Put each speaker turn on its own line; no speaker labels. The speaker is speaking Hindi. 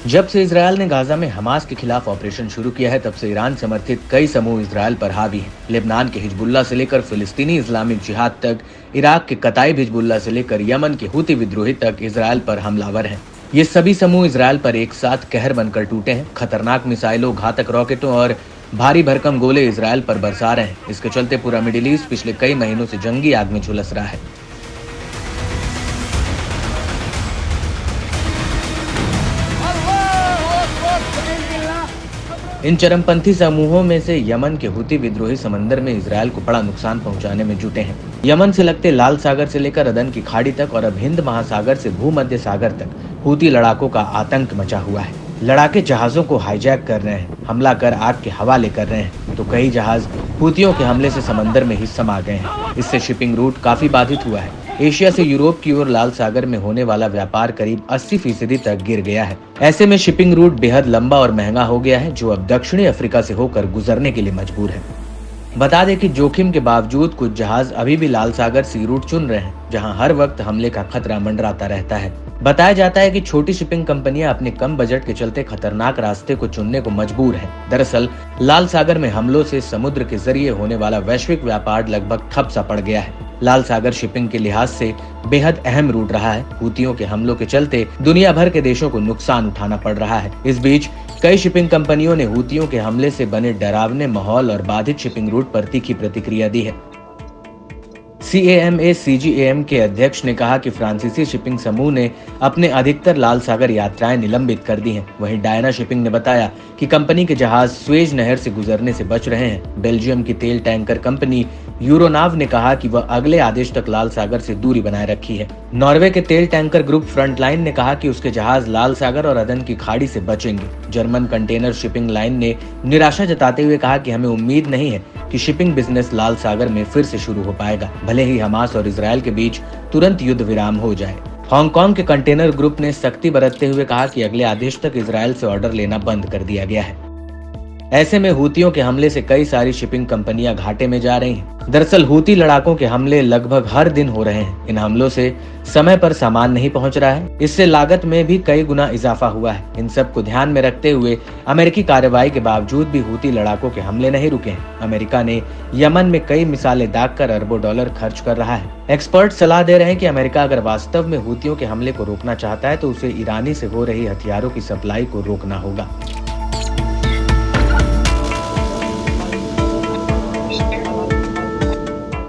जब से इजरायल ने गाजा में हमास के खिलाफ ऑपरेशन शुरू किया है, तब से ईरान समर्थित कई समूह इजरायल पर हावी हैं। लेबनान के हिजबुल्लाह से लेकर फिलिस्तीनी इस्लामिक जिहाद तक, इराक के कताइब हिजबुल्लाह से लेकर यमन के हूती विद्रोही तक इजरायल पर हमलावर हैं। ये सभी समूह इजरायल पर एक साथ कहर बनकर टूटे हैं। खतरनाक मिसाइलों, घातक रॉकेटों और भारी भरकम गोले इजरायल पर बरसा रहे हैं। इसके चलते पूरा मिडिल ईस्ट पिछले कई महीनों से जंगी आग में झुलस रहा है। इन चरमपंथी समूहों में से यमन के हूती विद्रोही समंदर में इजरायल को बड़ा नुकसान पहुंचाने में जुटे हैं। यमन से लगते लाल सागर से लेकर अदन की खाड़ी तक और अब हिंद महासागर से भूमध्य सागर तक हूती लड़ाकों का आतंक मचा हुआ है। लड़ाके जहाजों को हाईजैक कर रहे हैं, हमला कर आग के हवाले कर रहे हैं, तो कई जहाज हूतियों के हमले से समंदर में ही समा गए हैं। इससे शिपिंग रूट काफी बाधित हुआ है। एशिया से यूरोप की ओर लाल सागर में होने वाला व्यापार करीब 80% तक गिर गया है। ऐसे में शिपिंग रूट बेहद लंबा और महंगा हो गया है, जो अब दक्षिणी अफ्रीका से होकर गुजरने के लिए मजबूर है। बता दें कि जोखिम के बावजूद कुछ जहाज अभी भी लाल सागर सी रूट चुन रहे हैं, जहां हर वक्त हमले का खतरा मंडराता रहता है। बताया जाता है कि छोटी शिपिंग कंपनियां अपने कम बजट के चलते खतरनाक रास्ते को चुनने को मजबूर हैं। दरअसल लाल सागर में हमलों से समुद्र के जरिए होने वाला वैश्विक व्यापार लगभग ठप सा पड़ गया है। लाल सागर शिपिंग के लिहाज से बेहद अहम रूट रहा है। हूतियों के हमलों के चलते दुनिया भर के देशों को नुकसान उठाना पड़ रहा है। इस बीच कई शिपिंग कंपनियों ने हूतियों के हमले से बने डरावने माहौल और बाधित शिपिंग रूट पर तीखी प्रतिक्रिया दी है। CAMA-CGAM के अध्यक्ष ने कहा कि फ्रांसीसी शिपिंग समूह ने अपने अधिकतर लाल सागर यात्राएं निलंबित कर दी हैं। वहीं डायना शिपिंग ने बताया कि कंपनी के जहाज स्वेज नहर से गुजरने से बच रहे हैं। बेल्जियम की तेल टैंकर कंपनी यूरोनाव ने कहा कि वह अगले आदेश तक लाल सागर से दूरी बनाए रखी है। नॉर्वे के तेल टैंकर ग्रुप फ्रंटलाइन ने कहा कि उसके जहाज लाल सागर और अदन की खाड़ी से बचेंगे। जर्मन कंटेनर शिपिंग लाइन ने निराशा जताते हुए कहा कि हमें उम्मीद नहीं है कि शिपिंग बिजनेस लाल सागर में फिर से शुरू हो पाएगा, भले ही हमास और इजरायल के बीच तुरंत युद्ध विराम हो जाए। हांगकांग के कंटेनर ग्रुप ने सख्ती बरतते हुए कहा कि अगले आदेश तक इजरायल से ऑर्डर लेना बंद कर दिया गया है। ऐसे में हूतियों के हमले से कई सारी शिपिंग कंपनियां घाटे में जा रही हैं। दरअसल हूती लड़ाकों के हमले लगभग हर दिन हो रहे हैं। इन हमलों से समय पर सामान नहीं पहुंच रहा है। इससे लागत में भी कई गुना इजाफा हुआ है। इन सब को ध्यान में रखते हुए अमेरिकी कार्रवाई के बावजूद भी हूती लड़ाकों के हमले नहीं रुके हैं। अमेरिका ने यमन में कई मिसाइलें दागकर अरबों डॉलर खर्च कर रहा है। एक्सपर्ट सलाह दे रहे हैं कि अमेरिका अगर वास्तव में हूतियों के हमले को रोकना चाहता है तो उसे ईरानी से हो रही हथियारों की सप्लाई को रोकना होगा।